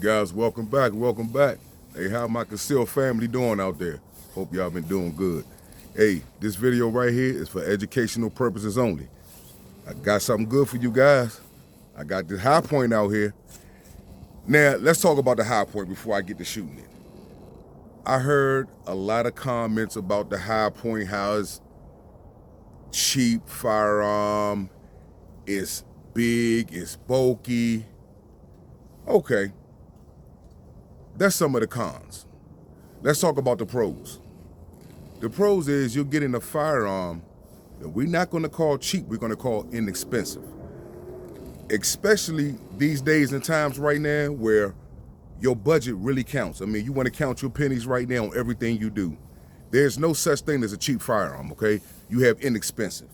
guys, welcome back, welcome back. Hey, how my concealed family doing out there? Hope y'all been doing good. Hey, this video right here is for educational purposes only. I got something good for you guys. I got this High Point out here. Now, let's talk about the High Point before I get to shooting it. I heard a lot of comments about the High Point, how it's cheap firearm, it's big, it's bulky. Okay, that's some of the cons. Let's talk about the pros. The pros is you're getting a firearm that we're not gonna call cheap, we're gonna call inexpensive. Especially these days and times right now where your budget really counts. I mean, you wanna count your pennies right now on everything you do. There's no such thing as a cheap firearm, okay? You have inexpensive.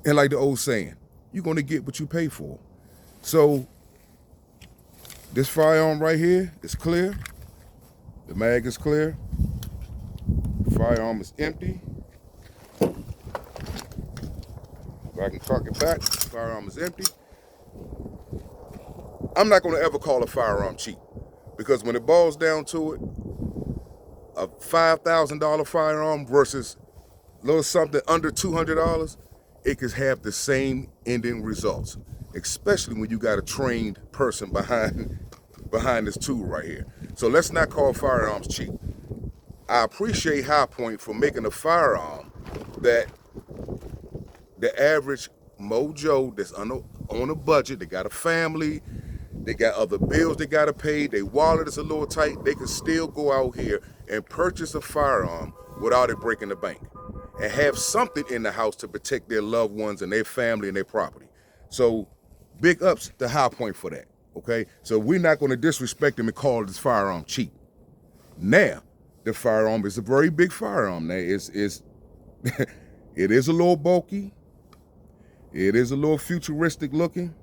And like the old saying, you're gonna get what you pay for. So, this firearm right here is clear. The mag is clear. The firearm is empty. If I can cock it back, the firearm is empty. I'm not gonna ever call a firearm cheap because when it boils down to it, a $5,000 firearm versus a little something under $200, it could have the same ending results, especially when you got a trained person behind this tool right here. So let's not call firearms cheap. I appreciate High Point for making a firearm that the average mojo that's on a budget, they got a family, they got other bills they gotta pay, their wallet is a little tight, they can still go out here and purchase a firearm without it breaking the bank and have something in the house to protect their loved ones and their family and their property. So big ups to High Point for that, okay? So we're not gonna disrespect them and call this firearm cheap. Now, the firearm is a very big firearm. Now, it is a little bulky. It is a little futuristic looking.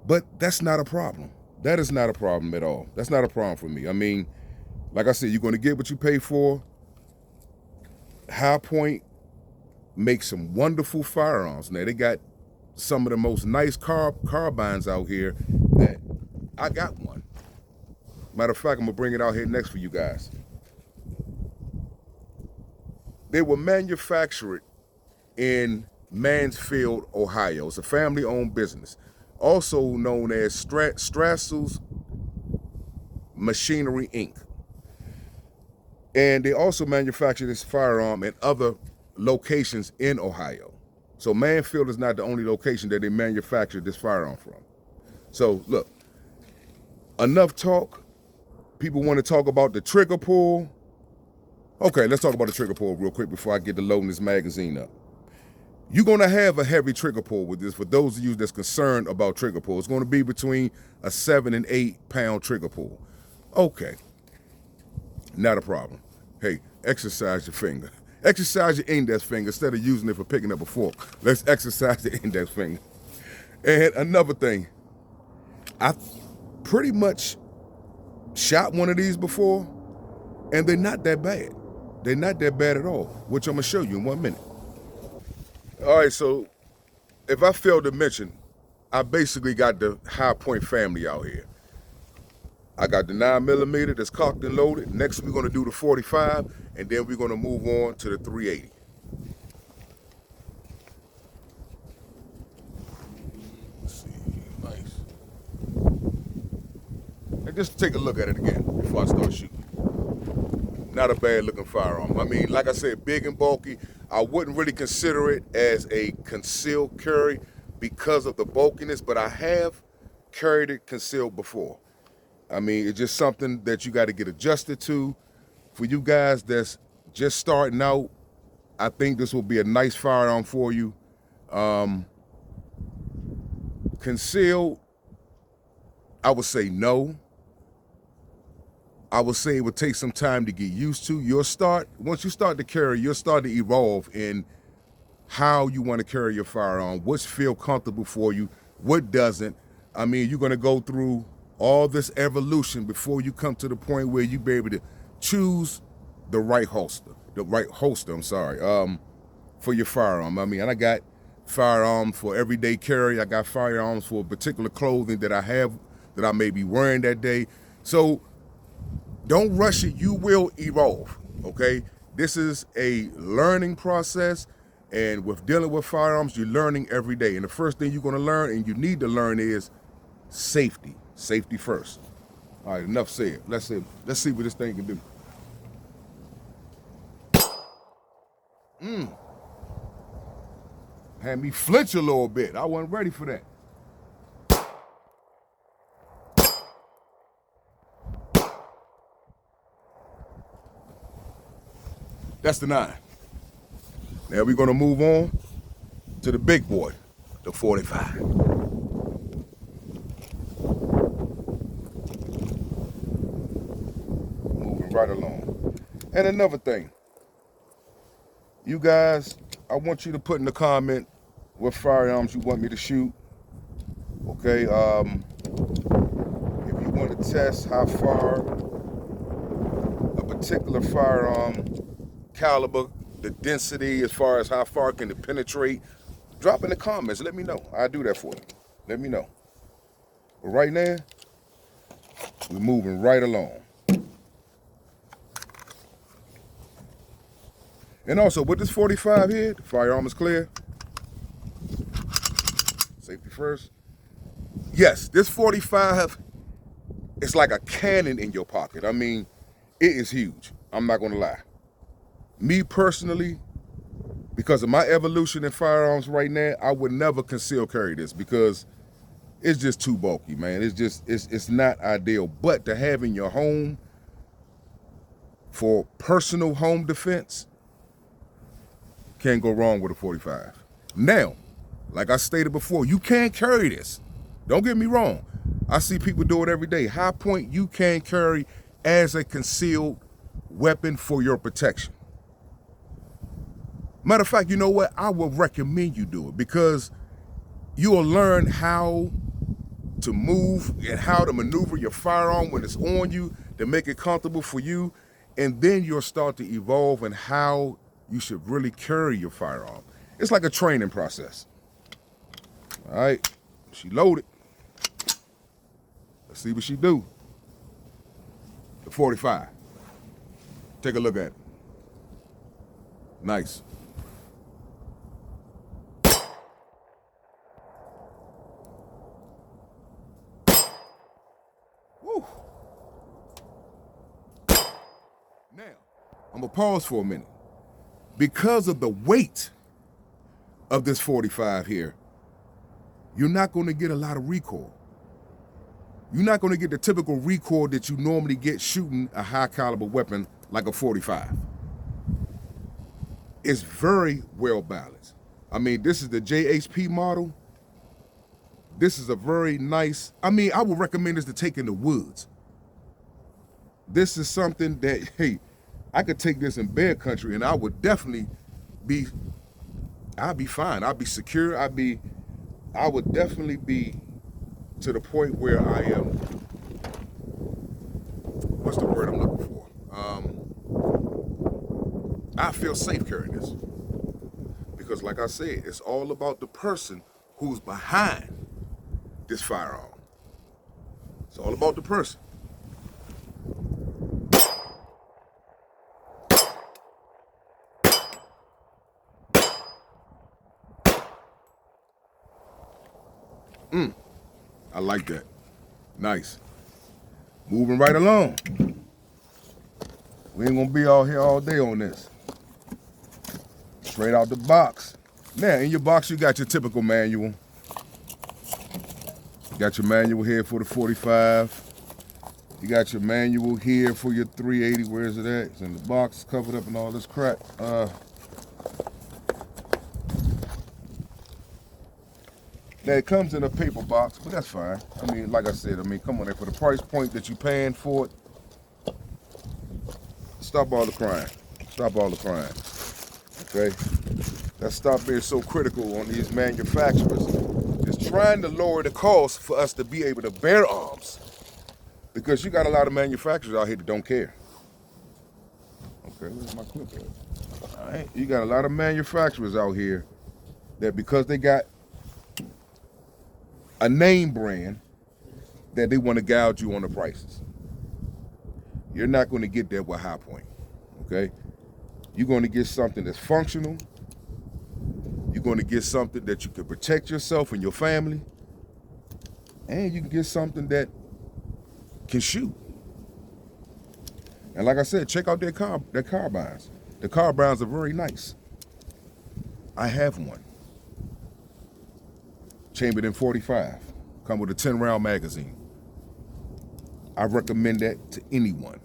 But that's not a problem. That is not a problem at all. That's not a problem for me. I mean, like I said, you're gonna get what you pay for. High Point makes some wonderful firearms. Now, they got some of the most nice carbines out here that I got one. Matter of fact, I'm gonna bring it out here next for you guys. They were manufactured in Mansfield, Ohio. It's a family-owned business, also known as Strassels Machinery, Inc. And they also manufacture this firearm in other locations in Ohio. So Mansfield is not the only location that they manufacture this firearm from. So look, enough talk. People want to talk about the trigger pull. Okay, let's talk about the trigger pull real quick before I get to loading this magazine up. You're gonna have a heavy trigger pull with this. For those of you that's concerned about trigger pull, it's gonna be between a 7 and 8 pound trigger pull. Okay, not a problem. Hey, exercise your finger. Exercise your index finger instead of using it for picking up a fork. Let's exercise the index finger. And another thing, I pretty much shot one of these before, and they're not that bad. They're not that bad at all, which I'm gonna show you in 1 minute. All right, so if I failed to mention, I basically got the High Point family out here. I got the 9mm that's cocked and loaded. Next, we're gonna do the 45, and then we're gonna move on to the 380. Let's see, nice. And just take a look at it again before I start shooting. Not a bad looking firearm. I mean, like I said, big and bulky. I wouldn't really consider it as a concealed carry because of the bulkiness, but I have carried it concealed before. I mean, it's just something that you got to get adjusted to. For you guys that's just starting out, I think this will be a nice firearm for you. Concealed, I would say no. I would say it would take some time to get used to. Once you start to carry, you'll start to evolve in how you want to carry your firearm, what's feel comfortable for you, what doesn't. I mean, you're gonna go through all this evolution before you come to the point where you be able to choose the right holster, for your firearm. I mean, and I got firearms for everyday carry. I got firearms for particular clothing that I have that I may be wearing that day. So don't rush it. You will evolve, okay? This is a learning process, and with dealing with firearms, you're learning every day. And the first thing you're gonna learn and you need to learn is safety. Safety first. All right, enough said. Let's see what this thing can do. Had me flinch a little bit. I wasn't ready for that. That's the 9. Now we're gonna move on to the big boy, the 45. Moving right along. And another thing, you guys, I want you to put in the comment what firearms you want me to shoot. Okay, if you want to test how far a particular firearm caliber, the density, as far as how far can it penetrate, drop in the comments. Let me know. I'll do that for you. Let me know. But right now, we're moving right along. And also, with this 45 here, the firearm is clear. Safety first. Yes, this 45 is like a cannon in your pocket. I mean, it is huge. I'm not gonna lie. Me personally, because of my evolution in firearms right now, I would never conceal carry this because it's just too bulky, man. It's not ideal. But to have in your home for personal home defense, can't go wrong with a 45. Now, like I stated before, you can carry this. Don't get me wrong. I see people do it every day. High point, you can carry as a concealed weapon for your protection. Matter of fact, you know what? I would recommend you do it because you'll learn how to move and how to maneuver your firearm when it's on you to make it comfortable for you. And then you'll start to evolve in how you should really carry your firearm. It's like a training process. All right, she loaded. Let's see what she do. The 45. Take a look at it. Nice. Woo. Now, I'm gonna pause for a minute. Because of the weight of this 45 here, you're not gonna get a lot of recoil. You're not gonna get the typical recoil that you normally get shooting a high caliber weapon like a 45. It's very well balanced. I mean, this is the JHP model. This is a very nice, I mean, I would recommend this to take in the woods. This is something that, hey, I could take this in bear country and I would definitely be, I'd be fine. I'd be secure. I would definitely be to the point where I am, what's the word I'm looking for? I feel safe carrying this. Because like I said, it's all about the person who's behind this firearm. It's all about the person. I like that. Nice. Moving right along. We ain't gonna be out here all day on this. Straight out the box. Now, in your box, you got your typical manual. You got your manual here for the 45. You got your manual here for your 380. Where is it at? It's in the box, covered up and all this crap. Now, it comes in a paper box, but that's fine. I mean, like I said, come on, for the price point that you're paying for it, stop all the crying. Stop all the crying, okay? Let's stop being so critical on these manufacturers. Just trying to lower the cost for us to be able to bear arms. Because you got a lot of manufacturers out here that don't care. Okay, where's my clip at? All right, you got a lot of manufacturers out here that because they got a name brand that they want to gouge you on the prices. You're not going to get that with High Point, okay? You're going to get something that's functional. You're going to get something that you can protect yourself and your family. And you can get something that can shoot. And like I said, check out their carbines. The carbines are very nice. I have one. Chambered in .45. Come with a 10-round magazine. I recommend that to anyone.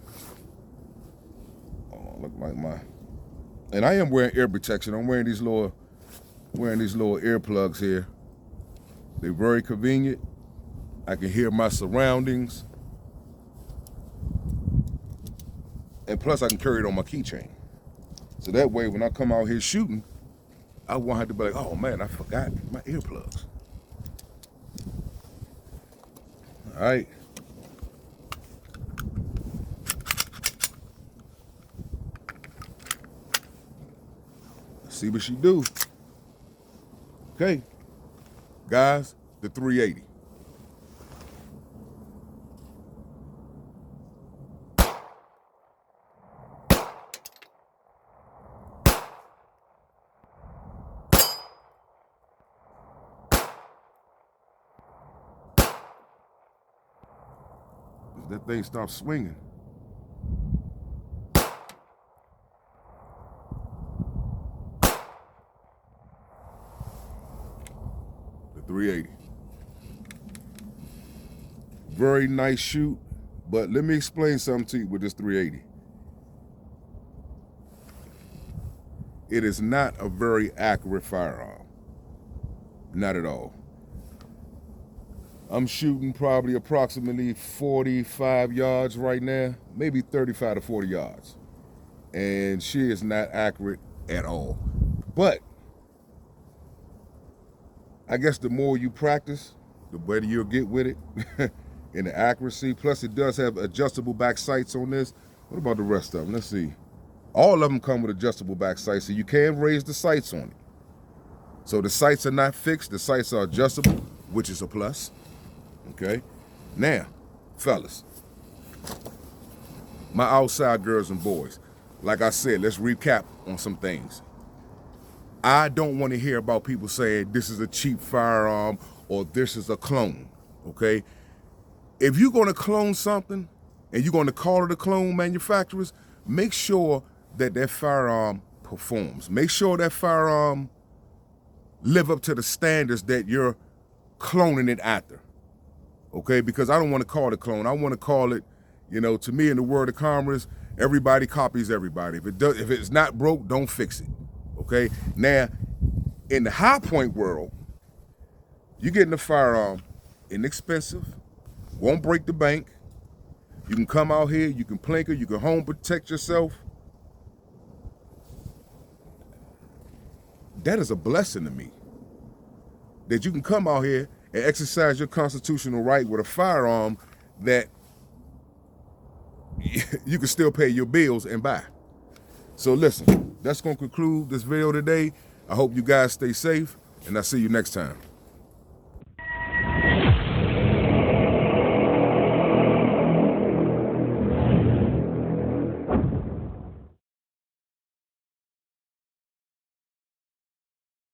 Oh, look like my... And I am wearing ear protection. I'm wearing these little earplugs here. They're very convenient. I can hear my surroundings. And plus I can carry it on my keychain. So that way when I come out here shooting, I won't have to be like, oh man, I forgot my earplugs. All right. Let's see what she do. Okay. Guys, the 380. That thing stopped swinging. The 380. Very nice shoot, but let me explain something to you with this 380. It is not a very accurate firearm. Not at all. I'm shooting probably approximately 45 yards right now, maybe 35 to 40 yards. And she is not accurate at all. But I guess the more you practice, the better you'll get with it in the accuracy. Plus it does have adjustable back sights on this. What about the rest of them? Let's see. All of them come with adjustable back sights, so you can raise the sights on it. So the sights are not fixed, the sights are adjustable, which is a plus. Okay, now, fellas, my outside girls and boys, like I said, let's recap on some things. I don't want to hear about people saying this is a cheap firearm or this is a clone, okay? If you're going to clone something and you're going to call it a clone, manufacturers, make sure that that firearm performs. Make sure that firearm live up to the standards that you're cloning it after. Okay, because I don't want to call it a clone. I want to call it, you know, to me in the word of commerce, everybody copies everybody. If it's not broke, don't fix it. Okay, now in the High Point world, you're getting a firearm inexpensive, won't break the bank. You can come out here, you can plinker, you can home protect yourself. That is a blessing to me. That you can come out here and exercise your constitutional right with a firearm that you can still pay your bills and buy. So listen, that's gonna conclude this video today. I hope you guys stay safe, and I'll see you next time.